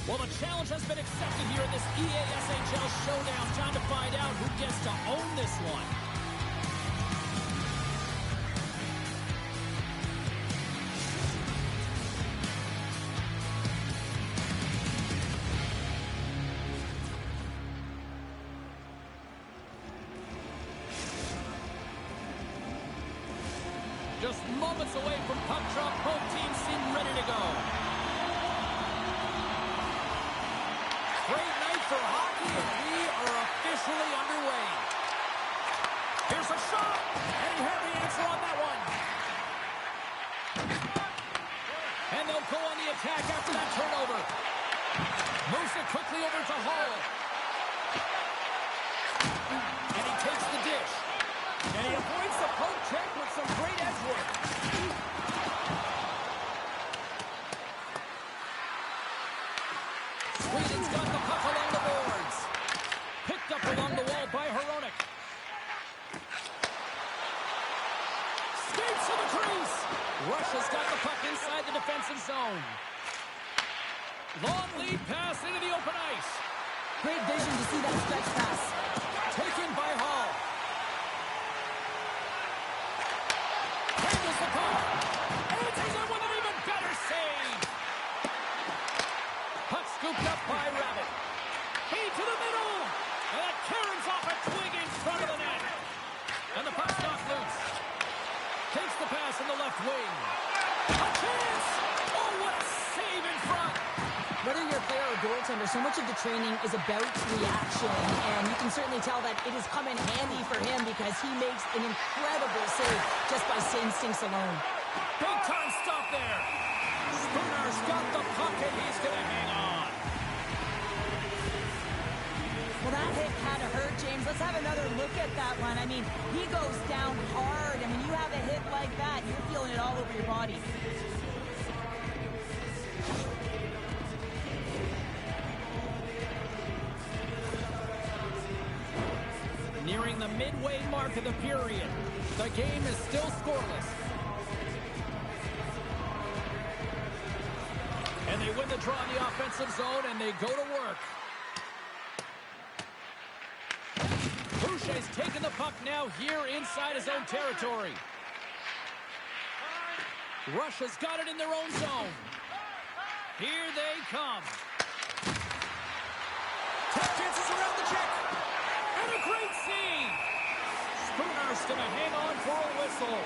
Well, the challenge has been accepted here in this EASHL showdown. Time to find out who gets to own this one. Just moments away from puck drop, both teams seem ready to go. Great night for hockey, and we are officially underway. Here's a shot, and he had the answer on that one. And they'll go on the attack after that turnover. Moves it quickly over to Hall. And he takes the dish. And he avoids the poke check with some great edge work. Sweden's got the puck along the boards. Picked up along the wall by Hronek. Skates to the crease. Russia's got the puck inside the defensive zone. Long lead pass into the open ice. Great vision to see that stretch pass. Taken by Hall. Handles the puck. And he's in with an even better save. Puck scooped up by Rabbit. Feed to the middle. And that caroms off a twig in front of the net. And the puck's knocked loose. Takes the pass in the left wing. A chance! Oh, what a save in front! Whether you're a player or goaltender, so much of the training is about reaction, and you can certainly tell that it has come in handy for him because he makes an incredible save just by instincts alone. Big time stop there. Spooner's got the puck and he's going to hang on. Well, that hit had to hurt, James. Let's have another look at that one. I mean, he goes down hard, and when you have a hit like that, you're feeling it all over your body. Nearing the midway mark of the period. The game is still scoreless. And they win the draw in the offensive zone, and they go to work. Boucher's taking the puck now here inside his own territory. Russia's got it in their own zone. Here they come. Tap dances around the check. And a great save. Spooner's going to hang on for a whistle.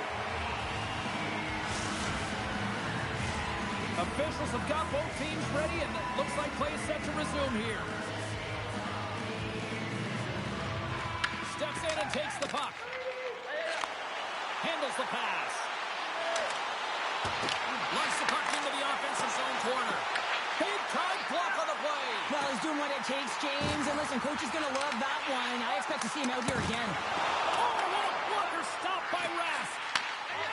Officials have got both teams ready, and it looks like play is set to resume here. Steps in and takes the puck. Handles the pass. Launches the puck into the offensive zone corner. Big time block on the play. Well, he's doing what it takes, James. And listen, coach is going to love that one. I expect to see him out here again. Oh, what a blocker stop by Rask.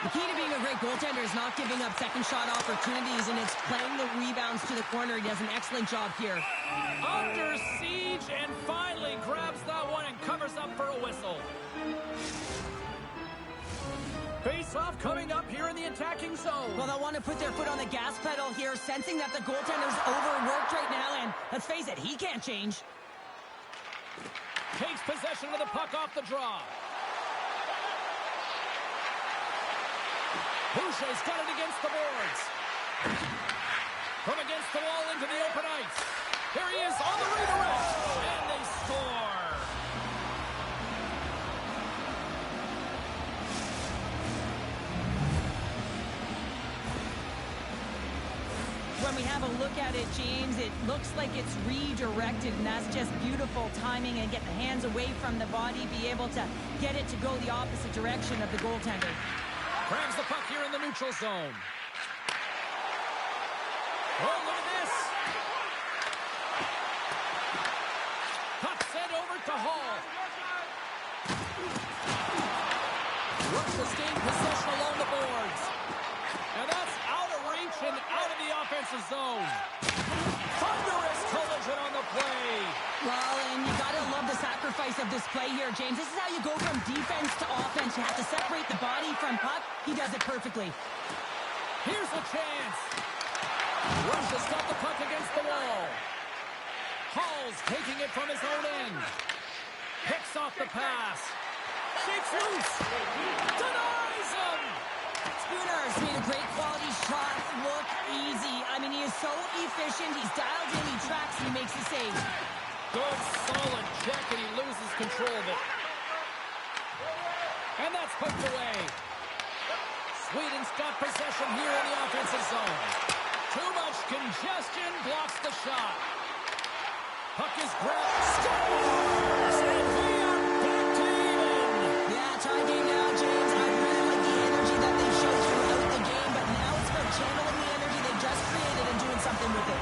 The key to being a great goaltender is not giving up second shot opportunities, and it's playing the rebounds to the corner. He does an excellent job here. Under siege, and finally grabs that one and covers up for a whistle. Face-off coming up here in the attacking zone. Well, they'll want to put their foot on the gas pedal here, sensing that the goaltender's overworked right now, and let's face it, he can't change. Takes possession of the puck off the draw. Boucher's got it against the boards. From against the wall into the open ice. Here he is on the redirect. And they score. When we have a look at it, James, it looks like it's redirected, and that's just beautiful timing and get the hands away from the body, be able to get it to go the opposite direction of the goaltender. Grabs the puck here in the neutral zone. Oh, look at this. Puck sent over to Hall. Russia's gained possession along the boards. And that's out of reach and out of the offensive zone. Thunderous collision on the play. Well, and you gotta love the sacrifice of this play here, James. This is how you go from defense to offense. You have to separate the body from puck. He does it perfectly. Here's a chance. Russia's got the puck against the wall. circles, taking it from his own end. Picks off the pass. Shakes loose. Denies him. Spooner's made a great quality shot look easy. I mean, he is so efficient. He's dialed in, he tracks, and he makes the save. Good, solid check, and he loses control of it. And that's poked away. Sweden's got possession here in the offensive zone. Too much congestion blocks the shot. Puck is grabbed. Scores! And we are back to even. Yeah, tie game now, James. I really like the energy that they showed throughout the game, but now it's about channeling the energy they just created and doing something with it.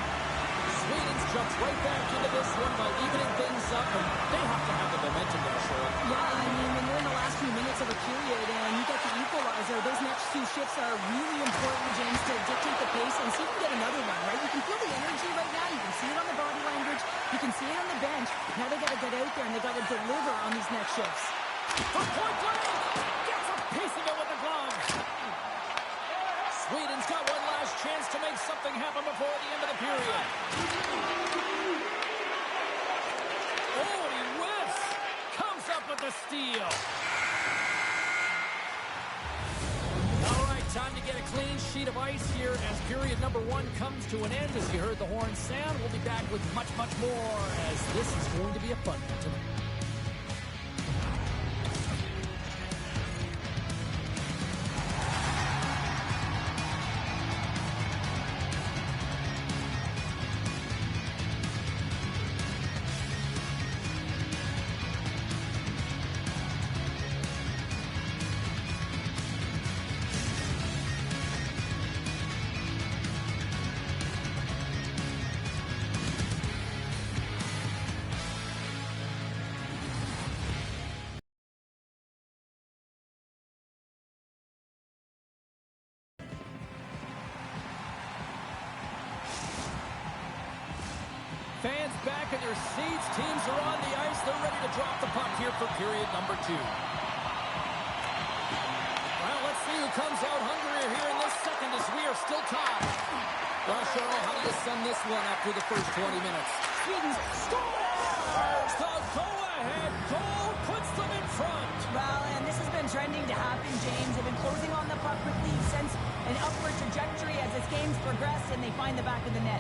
Sweden's jumped right back into this one by evening things up, and they have to have the momentum there, Cheryl. Yeah, I mean, when you're in the last few minutes of a period and you get the equalizer, those next two shifts are really important, James, to dictate the pace and see if you can get another one, right? You can feel the energy right now. You can see it on the body language. You can see it on the bench. Now they got to get out there and they got to deliver on these next shifts. For point blank! Gets a piece of it with the glove. Sweden's got one last chance to make something happen before the end of the period. Oh, he whiffs! Comes up with the steal. All right, time to get a clean sheet of ice here as period number 1 comes to an end. As you heard the horn sound, we'll be back with much, much more as this is going to be a fun one tonight. Fans back in their seats. Teams are on the ice. They're ready to drop the puck here for period number 2. Well, let's see who comes out hungrier here in this second as we are still tied. Well, Cheryl, how do you sum this one up through the first 20 minutes? Sweden Scores! The go-ahead goal puts them in front. Well, and this has been trending to happen, James. They've been closing on the puck quickly since an upward trajectory as this game's progressed, and they find the back of the net.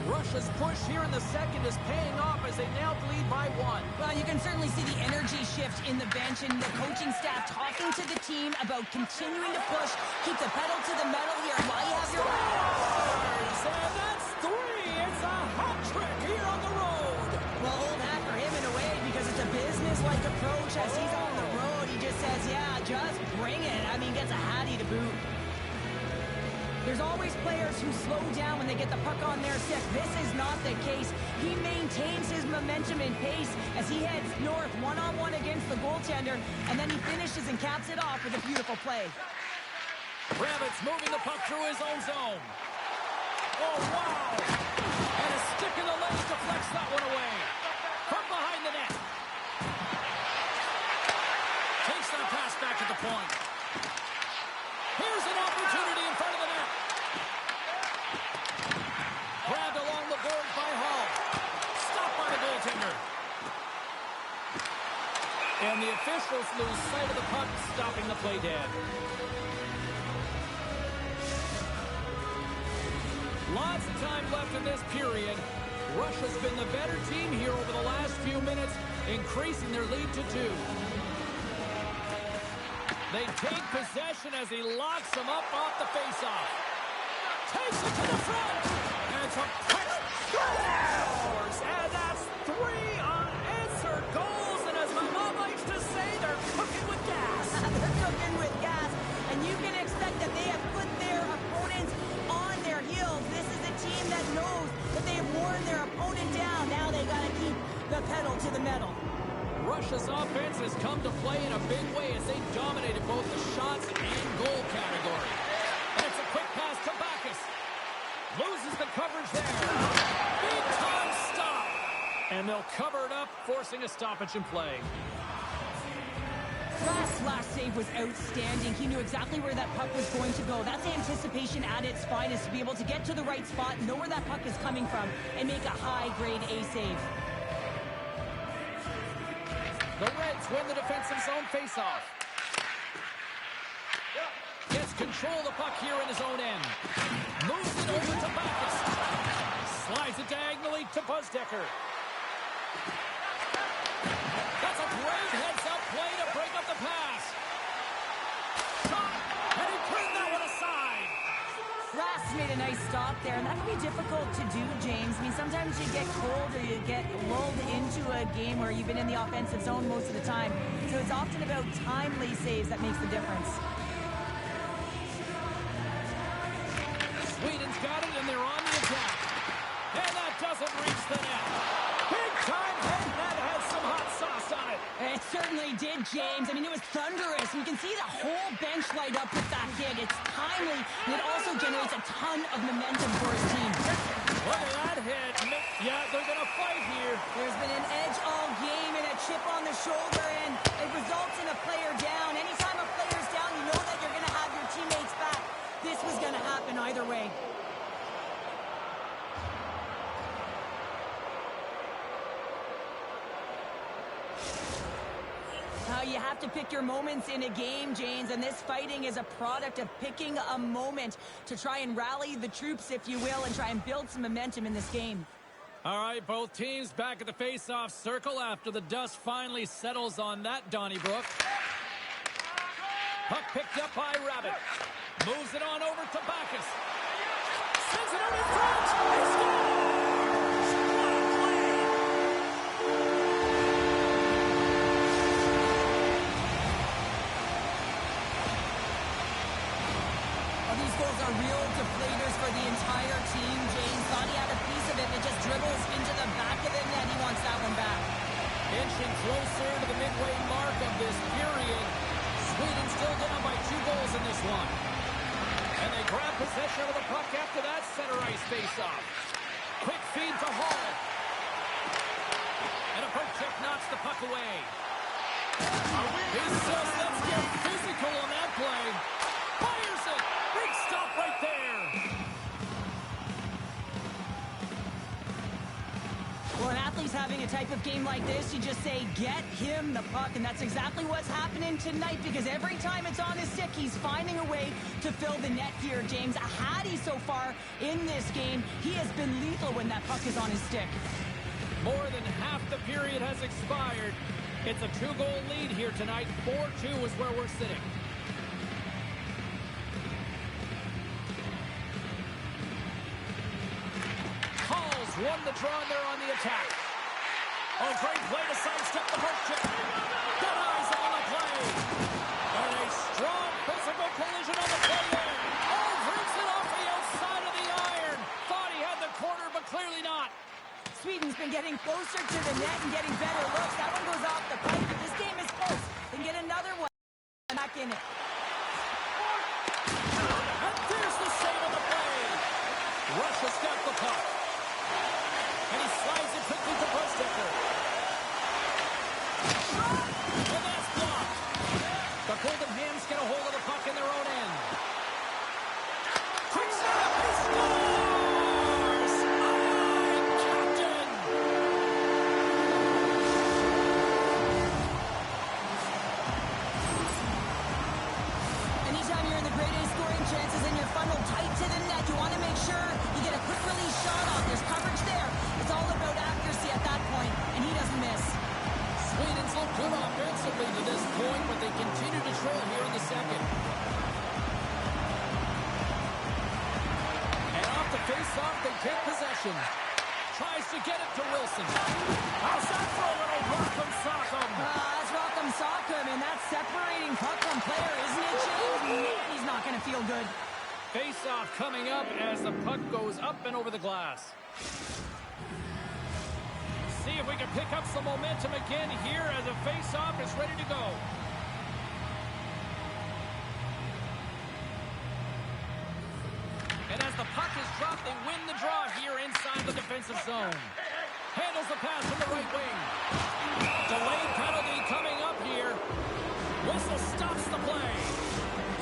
Russia's push here in the second is paying off as they now lead by 1. Well, you can certainly see the energy shift in the bench and the coaching staff talking to the team about continuing to push, keep the pedal to the metal here while you have your... And that's 3! It's a hat trick here on the road! Well, old hat for him in a way because it's a business-like approach as he's on the road. He just says, yeah, just bring it. I mean, gets a hattie to boot. There's always players who slow down when they get the puck on their stick. This is not the case. He maintains his momentum and pace as he heads north one-on-one against the goaltender, and then he finishes and caps it off with a beautiful play. Kravitz moving the puck through his own zone. Oh, wow! And a stick in the leg deflects that one away. From behind the net. Takes that pass back to the point. Here's an opportunity in front of the net. Grabbed along the boards by Hall. Stopped by the goaltender. And the officials lose sight of the puck, stopping the play dead. Lots of time left in this period. Russia's been the better team here over the last few minutes, increasing their lead to 2. They take possession as he locks him up off the faceoff. Takes it to the front. And it's a puck. Scores! And that's 3 unanswered goals. And as my mom likes to say, they're cooking with gas. They're cooking with gas. And you can expect that they have put their opponents on their heels. This is a team that knows that they have worn their opponent down. Now they got to keep the pedal to the metal. Russia's offense has come to play in a big way as they dominated both the shots and goal category. And it's a quick pass to Bacchus. Loses the coverage there. Big time stop. And they'll cover it up, forcing a stoppage in play. Rath's last save was outstanding. He knew exactly where that puck was going to go. That's anticipation at its finest, to be able to get to the right spot, know where that puck is coming from, and make a high-grade A save. The Reds win the defensive zone faceoff. Gets control of the puck here in his own end. Moves it over to Backus. Slides it diagonally to Buzdecker. That's a great heads-up play to break up the pass. Shot, and he turned that one aside. Rath's made a nice stop there, and that can be difficult to do, James. I mean, sometimes you get cold or you get lulled into a game where you've been in the offensive zone most of the time. So it's often about timely saves that makes the difference. Sweden's got it, and they're on the attack. And that doesn't reach the net. Big-time head net has some hot sauce on it. It certainly did, James. I mean, it was thunderous. You can see the whole bench light up with that hit. It's timely, and it also generates a ton of momentum for his team. Look at that hit. Yeah, they're going to fight here. There's been an edge all game and a chip on the shoulder, and it results in a player down. Anytime a player's down, you know that you're going to have your teammates back. This was going to happen either way. You have to pick your moments in a game, James, and this fighting is a product of picking a moment to try and rally the troops, if you will, and try and build some momentum in this game. All right, both teams back at the face-off circle after the dust finally settles on that Donnybrook. Puck picked up by Rabbit. Moves it on over to Backus. Sends it over in front. He scores! These goals are real deflators for the entire team. James thought he had a piece of it, and it just dribbles into the back of the net. He wants that one back. Inching closer to the midway mark of this period. Sweden still down by 2 goals in this one. And they grab possession of the puck after that center ice face-off. Quick feed to Hall. And a poke check knocks the puck away. He says, let's get physical on that play. Fires it. Big stop right there. Well, an athlete's having a type of game like this, you just say, get him the puck, and that's exactly what's happening tonight, because every time it's on his stick, he's finding a way to fill the net here, James. A Hattie so far in this game, he has been lethal when that puck is on his stick. More than half the period has expired. It's a 2-goal lead here tonight. 4-2 is where we're sitting. Won the draw, and they're on the attack. Oh, great play to sidestep the poke check. Good eyes on the play. And a strong physical collision on the play there. Oh, brings it off the outside of the iron. Thought he had the corner, but clearly not. Sweden's been getting closer to the net and getting better looks. That one goes off the pipe, but this game is close. They get another one back in it. And there's the save on the play. Russia stepped the puck. And he slides it quickly to Buzdecker. And that's blocked. The Golden Hams get a hold of the puck in their own end. Quick snap, he scores! Iron Captain! Anytime you're in the grade A scoring chances and you're funneled tight to the net, you want to make sure you get a quick release shot off. There's coverage there. It's all about accuracy at that point, and he doesn't miss. Sweden's looked good offensively to this point, but they continue to trail here in the second. And off the face-off, they take possession. Tries to get it to Wilson. How's that for a little rock'em sock'em? That's rock'em sock'em, and that's separating puck from player, isn't it, James? Man, he's not going to feel good. Face-off coming up as the puck goes up and over the glass. See if we can pick up some momentum again here as the face-off is ready to go. And as the puck is dropped, they win the draw here inside the defensive zone. Handles the pass from the right wing. Delayed penalty coming up here. Whistle stops the play.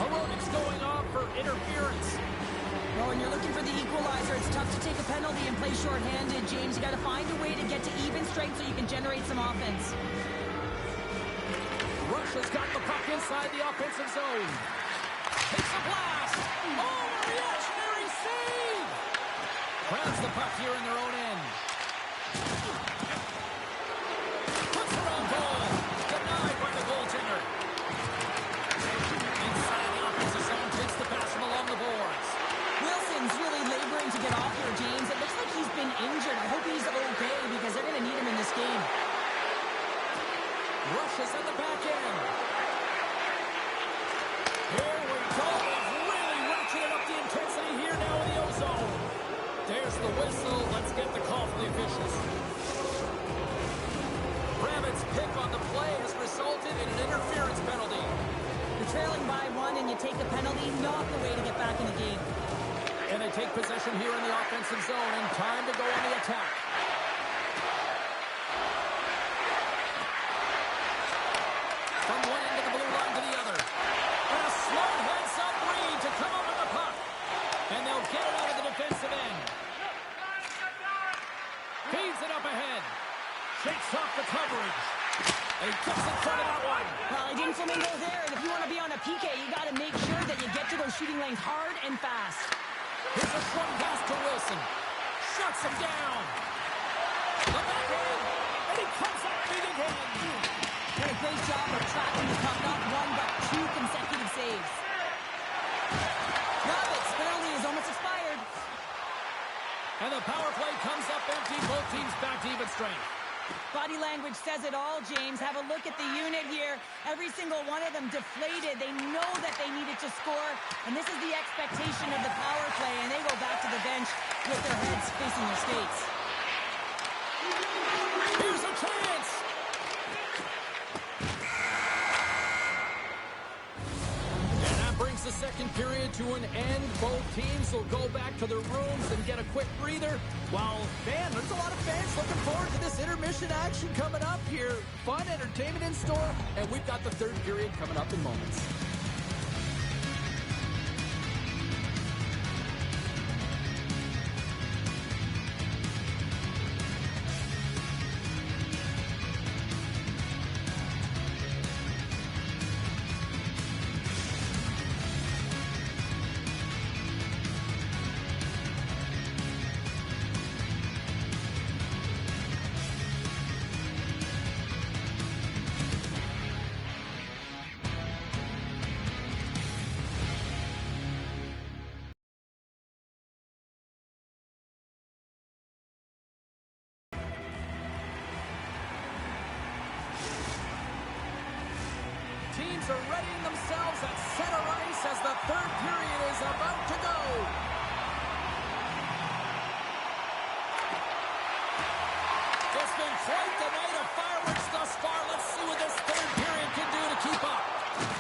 Heroic's going off for interference. Well, when you're looking for the equalizer, it's tough to take a penalty and play shorthanded, James. You got to find a way to get to even strength so you can generate some offense. Russia's got the puck inside the offensive zone. Takes a blast. Oh, a reactionary save. Grabs the puck here in their own end. Puts it on goal. Denied by the goaltender. Inside the offensive zone, takes the pass from along the boards. Wilson's really laboring to get off here, James. It looks like he's been injured. I hope he's okay because they're going to need him in this game. Russia's at the back end. Here we go. They've really ratcheted up the intensity here now in the O-zone. There's the whistle. Let's get the call from the officials. Rabbit's pick on the play has resulted in an interference penalty. You're trailing by one and you take the penalty, not the way to get back in the game. And they take possession here in the offensive zone and time to go on the attack. From one end of the blue line to the other. And a slow heads-up read to come up with the puck. And they'll get it out of the defensive end. Feeds it up ahead. Shakes off the coverage. And he gets in front of that one. Well, he didn't flamingo there, and if you want to be on a PK, you got to make sure that you get to those shooting lanes hard and fast. Here's a short pass to Wilson. Shuts him down. The backhand. And he comes up big again. Did a great job of tracking the puck, not one, but two consecutive saves. Rabbit's penalty is almost expired. And the power play comes up empty. Both teams back to even strength. Body language says it all, James. Have a look at the unit here. Every single one of them deflated. They know that they needed to score, and this is the expectation of the power play, and they go back to the bench with their heads facing their skates. Here's a chance. And that brings the second period to an end. Both teams will go back to their rooms and get a quick breather. While, man, there's a lot of fans looking forward to this intermission action coming up here. Fun entertainment in store, and we've got the third period coming up in moments. Teams are readying themselves at center ice as the third period is about to go. It's been quite the night of fireworks thus far. Let's see what this third period can do to keep up.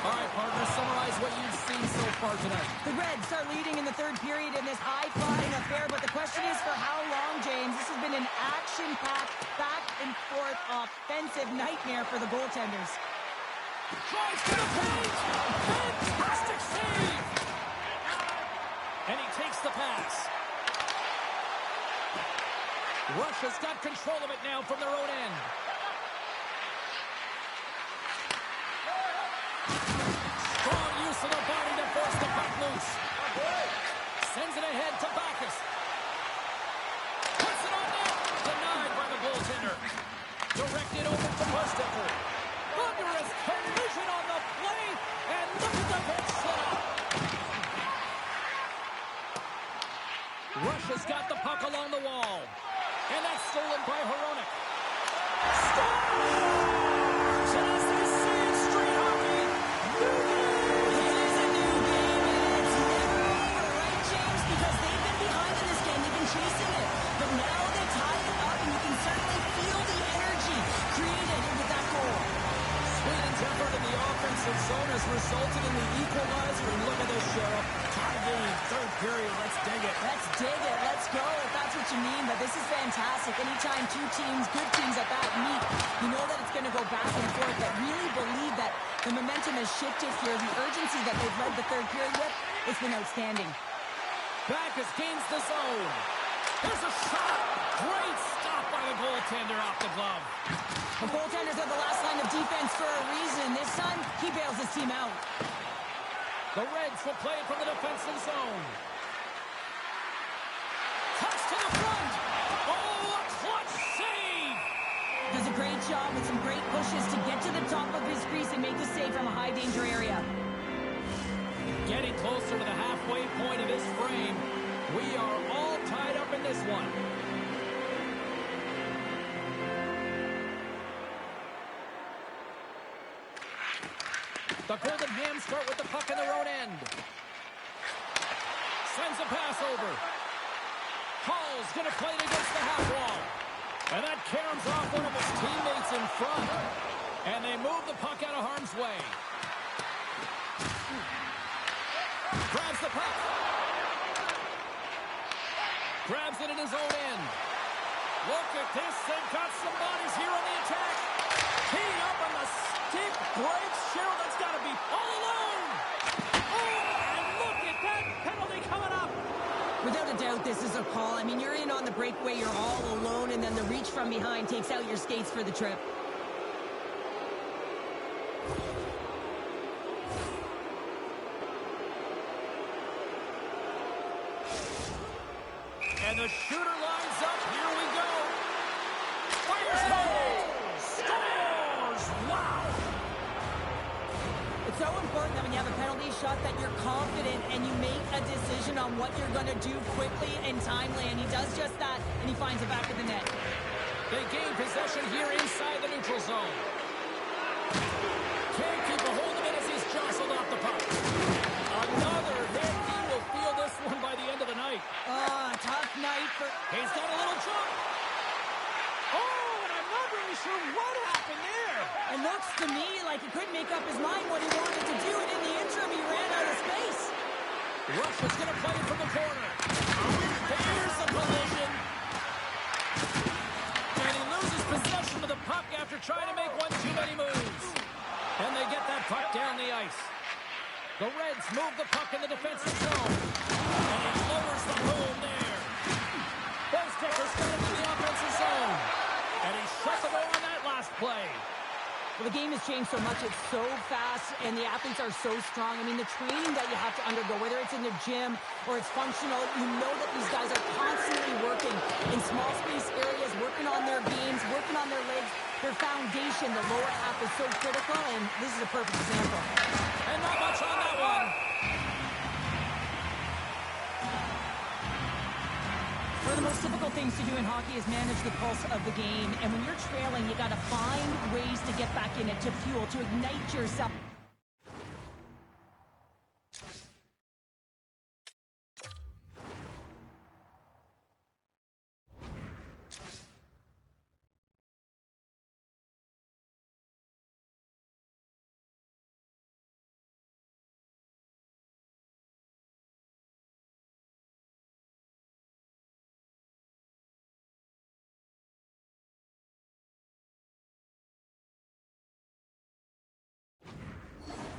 All right, partner, summarize what you've seen so far tonight. The Reds are leading in the third period in this high-flying affair, but the question is for how long, James? This has been an action-packed, back-and-forth offensive nightmare for the goaltenders. Drives to the paint! Fantastic save! And he takes the pass. Russia's got control of it now from their own end. Strong use of the body to force the puck loose. Sends it ahead to Bacchus. Puts it on net. Denied by the goaltender. Directed over to Mustafa. Thunderous collision on the play, and look at the bench set up. Russia's got the puck along the wall, and that's stolen by Hronek. Scores! And as they say in street hockey, new game! It is a new game, and it's never over, right, James? Because they've been behind in this game. They've been chasing it. But now they tie it up, and you can certainly feel the energy created with that goal. Sweden's effort in the offensive zone has resulted in the equalizer. And look at this, Sheriff. Tie game, third period. Let's dig it. Let's dig it. Let's go. If that's what what you mean, but this is fantastic. Anytime two teams, good teams at that, meet, you know that it's going to go back and forth, but really believe that the momentum has shifted here. The urgency that they've led the third period with, it's been outstanding. Backus gains the zone. Here's a shot. Great stop by the goaltender off the glove. The goaltenders are the last line of defense for a reason. This time, he bails his team out. The Reds will play it from the defensive zone. Cuts to the front. Oh, a clutch save. Does a great job with some great pushes to get to the top of his crease and make the save from a high-danger area. Getting closer to the halfway point of this frame. We are all tied up in this one. The Golden Hams start with the puck in their own end. Sends a pass over. Hall's going to play it against the half wall. And that caroms off one of his teammates in front. And they move the puck out of harm's way. Grabs the puck. Grabs it in his own end. Look at this. They've got some bodies here on the attack. Key up on the stick. Breaks. Cheryl, that's got to be all alone. Oh, and look at that penalty coming up. Without a doubt, this is a call. I mean, you're in on the breakaway. You're all alone, and then the reach from behind takes out your skates for the trip. And the shooter lines up. Here we go. Fires it home. Scores! Wow! It's so important that when you have a penalty shot that you're confident and you make a decision on what you're going to do quickly and timely. And he does just that, and he finds it back of the net. They gain possession here inside the neutral zone. Can't keep a hold of it as he's jostled off the puck. Another hit. He will feel this one by the end of the night. Tough night for... He's got a little jump. Oh, and I'm not really sure what happened there. It looks to me like he couldn't make up his mind what he wanted to do, and in the interim, he ran out of space. Russia's going to play it from the corner. There's the collision. And he loses possession of the puck after trying to make one too many moves. And they get that puck down the ice. The Reds move the puck in the defensive zone. And he lowers the hole there. Bosticker's got it in the offensive zone. And he shut the door on that last play. Well, the game has changed so much. It's so fast, and the athletes are so strong. I mean, the training that you have to undergo, whether it's in the gym or it's functional, you know that these guys are constantly working in small space areas, working on their games, working on their legs. Their foundation, the lower half, is so critical, and this is a perfect example. And not much on that one. One of the most difficult things to do in hockey is manage the pulse of the game. And when you're trailing, you got to find ways to get back in it, to fuel, to ignite yourself.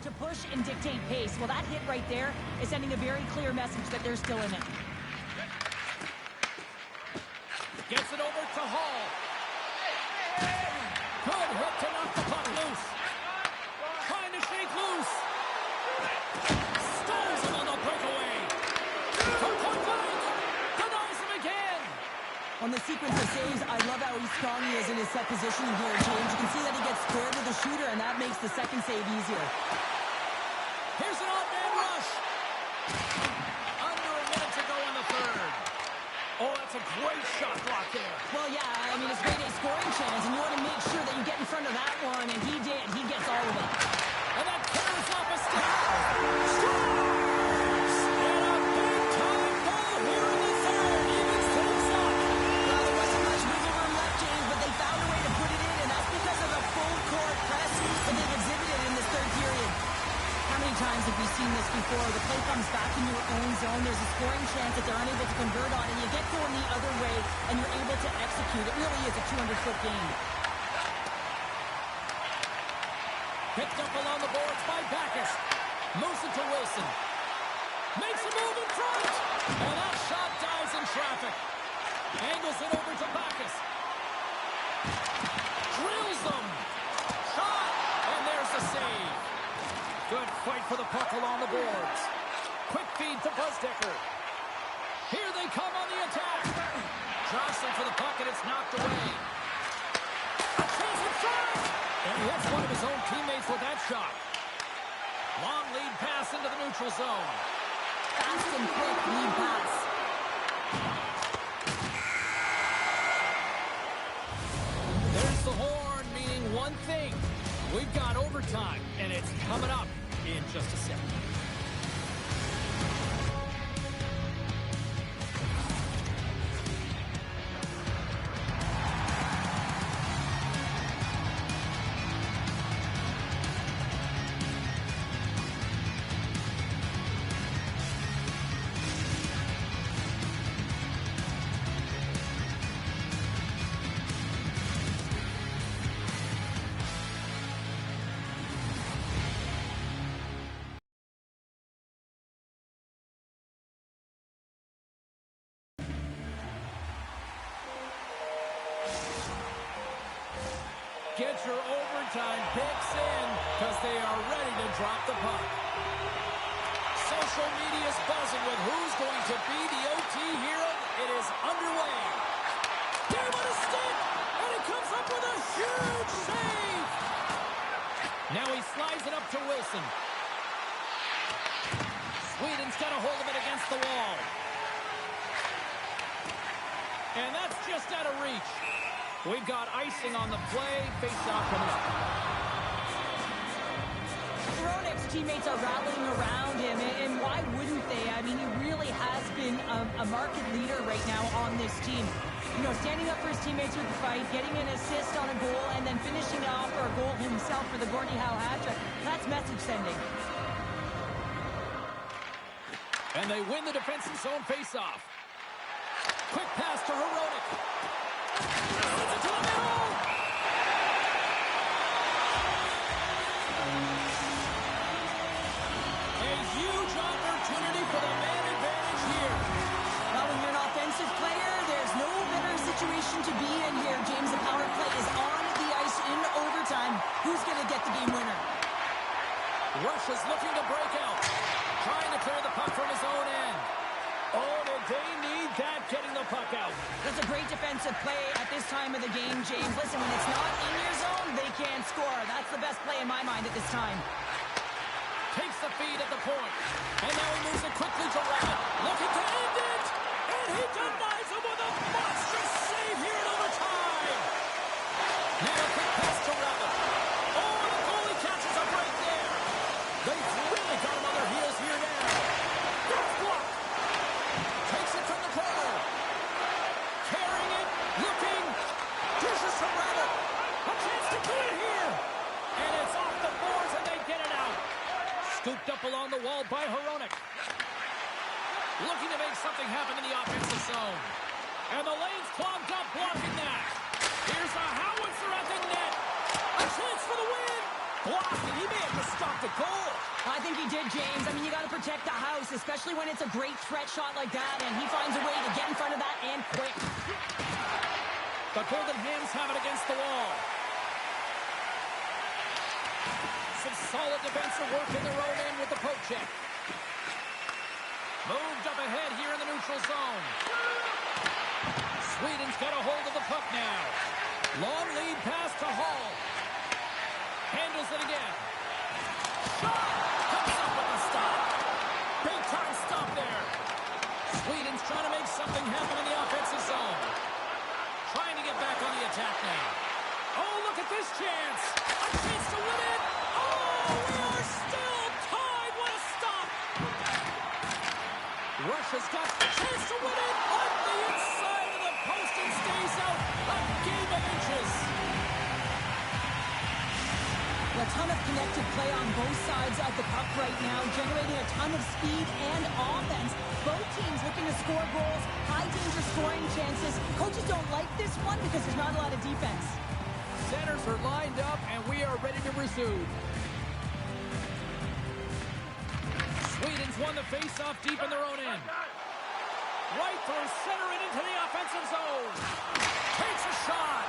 To push and dictate pace. Well, that hit right there is sending a very clear message that they're still in it. Gets it over to Hall. Good hit to knock the puck loose. Trying to shake loose. Stones him on the breakaway. From point blank. Denies him again. On the sequence of saves, I love how strong he is in his set position here, James. You can see that he gets squared with the shooter, and that makes the second save easier. Here's an off-man rush. Under a minute to go in the third. Oh, that's a great shot block there. Well, yeah, I mean, it's a great scoring chance, and you want to make sure that you get in front of that one, and he did. He gets all of it. And that carries off a stick. Scores! And a big-time goal here in the third. Evens things up. Well, there wasn't much wiggle room left, James, but they found a way to put it in, and that's because of the full-court press that they've exhibited in this third period. How many times have we seen this before? The play comes back in your own zone. There's a scoring chance that they're unable to convert on, and you get going the other way. execute. It really is a 200-foot game. Picked up along the boards by Backus. Moves it to Wilson. Makes a move in front. And that shot dives in traffic. Angles it over to Backus. Drills them. Shot. And there's the save. Good fight for the puck along the boards. Quick feed to Buzzdecker. Here they come on the attack. Jostling for the puck, and it's knocked away. A chance in front. And he hits one of his own teammates with that shot. Long lead pass into the neutral zone. Fast and quick lead pass. There's the horn, meaning one thing. We've got overtime, and it's coming up in just a second. Get your overtime picks in because they are ready to drop the puck. Social media is buzzing with who's going to be the OT hero. It is underway. Game on a stick, and he comes up with a huge save. Now he slides it up to Wilson. Sweden's got a hold of it against the wall. And that's just out of reach. We've got icing on the play. Face-off coming up. Hronek's teammates are rallying around him, and why wouldn't they? I mean, he really has been a market leader right now on this team. You know, standing up for his teammates with the fight, getting an assist on a goal, and then finishing off for a goal himself for the Gordie Howe hat-trick. That's message sending. And they win the defensive zone face-off. Quick pass to Hronek. Sends it to the middle. A huge opportunity for the man advantage here. Well, when you're an offensive player, there's no better situation to be in here, James. The power play is on the ice in overtime. Who's going to get the game winner? Russia's looking to break out. Trying to clear the puck from his own end. Oh, did they need that, getting the puck out. That's a great defensive play at this time of the game, James. Listen, when it's not in your zone, they can't score. That's the best play in my mind at this time. Takes the feed at the point. And now he moves it quickly to Rabbit. Looking to end it. And he denies him with a monstrous save here in overtime. Now a quick pass to Rabbit. Oh, the goalie catches up right there. They've really got him on their heels here now. That's blocked. Takes it from the corner. Carrying it. Looking. Dishes to Rabbit. A chance to do it here. And it's off the boards and they get it out. Scooped up along the wall by Hronek. Looking to make something happen in the offensive zone. And the lane's clogged up, blocking that. Here's a howitzer at the net. A chance for the win. Blocked, and he may have just stopped the goal. I think he did, James. I mean, you got to protect the house, especially when it's a great threat shot like that, and he finds a way to get in front of that and quick. The Golden Hens have it against the wall. Some solid defensive work in their own end with the poke check. Moved up ahead here in the neutral zone. Sweden's got a hold of the puck now. Long lead pass to Hall. Handles it again. Shot! Comes up with a stop. Big time stop there. Sweden's trying to make something happen in the offensive zone. Trying to get back on the attack now. Oh, look at this chance. A chance to win it. Oh, we are still tied. What a stop. Russia's got a chance to win it on the inside of the post and stays out a game of inches. A ton of connected play on both sides of the puck right now, generating a ton of speed and offense. Both teams looking to score goals, high danger scoring chances. chances. Coaches don't like this one because there's not a lot of defense. Centers are lined up, and we are ready to resume. Sweden's won the face-off deep in their own end. Right through center and into the offensive zone. Takes a shot.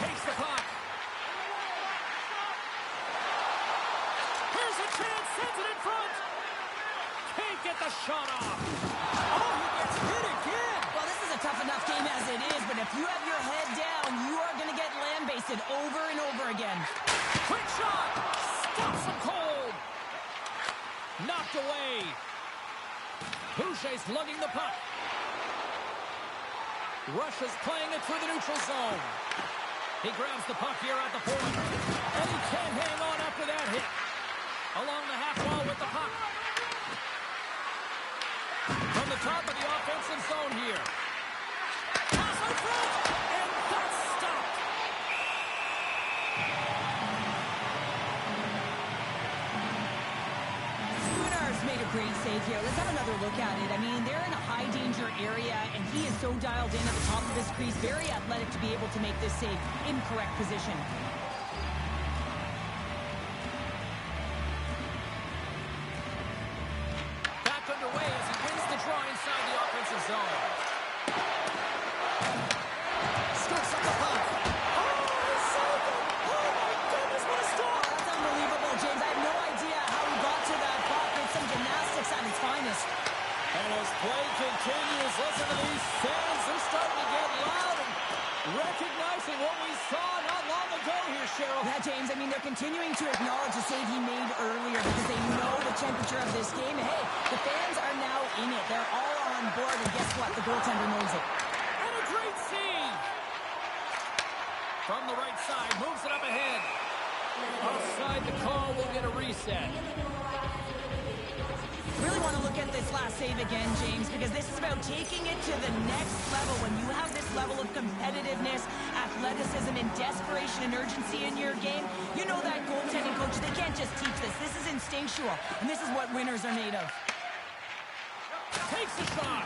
Takes the puck. Here's a chance. Sends it in front. Can't get the shot off. Oh, he gets hit again. Well, this is a tough enough game as it is, but if you have your head down, you are going to get land-basted over and over again. Quick shot. Stops him cold. Knocked away. Boucher's lugging the puck. Russia's playing it through the neutral zone. He grabs the puck here at the point. And he can't hang on after that hit. Along the half wall with the puck. From the top of the offensive zone here. Pass out front. And that's stopped. Made a great save here. Let's have another look at it. I mean, they're in a high-danger area, and he is so dialed in at the top of his crease. Very athletic to be able to make this save in correct position. Back underway as he wins the draw inside the offensive zone. Scoops up the puck. Oh, he saved it! Oh, my goodness, what a stop! That's unbelievable, James. I have no idea how he got to that puck. It's some gymnastics at its finest. And as play continues, listen to these fans. They're starting to get loud and recognizing what we saw not long ago here, Cheryl. Yeah, James, I mean, they're continuing to acknowledge the save he made earlier because they know the temperature of this game. Hey, the fans are now in it. They're all on board, and guess what? The goaltender knows it. And a great save. From the right side, moves it up ahead. Offside the call, will get a reset. Really want to look at this last save again, James, because this is about taking it to the next level. When you have this level of competitiveness, athleticism, and desperation and urgency in your game, you know that goaltending coach, they can't just teach this. This is instinctual, and this is what winners are made of. Takes the shot.